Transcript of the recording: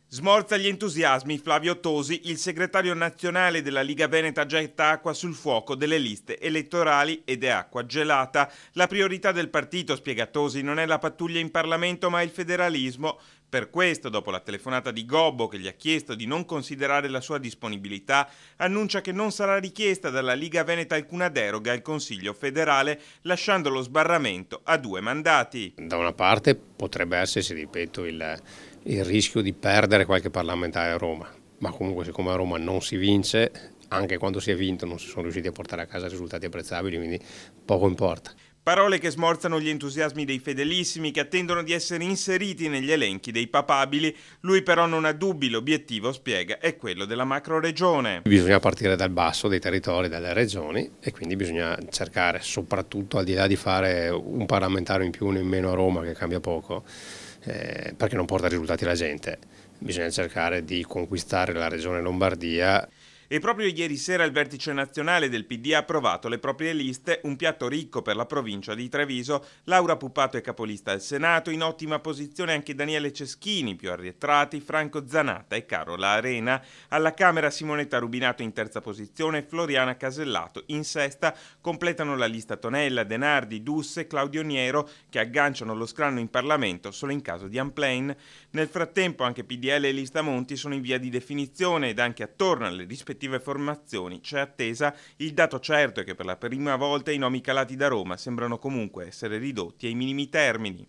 Smorza gli entusiasmi Flavio Tosi, il segretario nazionale della Liga Veneta getta acqua sul fuoco delle liste elettorali ed è acqua gelata. La priorità del partito, spiega Tosi, non è la pattuglia in Parlamento ma il federalismo. Per questo, dopo la telefonata di Gobbo che gli ha chiesto di non considerare la sua disponibilità, annuncia che non sarà richiesta dalla Liga Veneta alcuna deroga al Consiglio federale, lasciando lo sbarramento a 2 mandati. Da una parte potrebbe esserci, ripeto, il rischio di perdere qualche parlamentare a Roma, ma comunque siccome a Roma non si vince, anche quando si è vinto non si sono riusciti a portare a casa risultati apprezzabili, quindi poco importa. Parole che smorzano gli entusiasmi dei fedelissimi che attendono di essere inseriti negli elenchi dei papabili. Lui però non ha dubbi, l'obiettivo, spiega, è quello della macroregione. Bisogna partire dal basso, dei territori, dalle regioni, e quindi bisogna cercare, soprattutto al di là di fare un parlamentare in più o in meno a Roma, che cambia poco, perché non porta risultati alla gente, bisogna cercare di conquistare la regione Lombardia. E proprio ieri sera il vertice nazionale del PD ha approvato le proprie liste, un piatto ricco per la provincia di Treviso. Laura Puppato è capolista al Senato, in ottima posizione anche Daniele Ceschini, più arretrati, Franco Zanatta e Carola Arena. Alla Camera Simonetta Rubinato in terza posizione, Floriana Casellato in sesta, completano la lista Tonella, Denardi, Dusse e Claudio Niero che agganciano lo scranno in Parlamento solo in caso di unplane. Nel frattempo anche PDL e Lista Monti sono in via di definizione ed anche attorno alle rispettive formazioni c'è attesa. Il dato certo è che per la prima volta i nomi calati da Roma sembrano comunque essere ridotti ai minimi termini.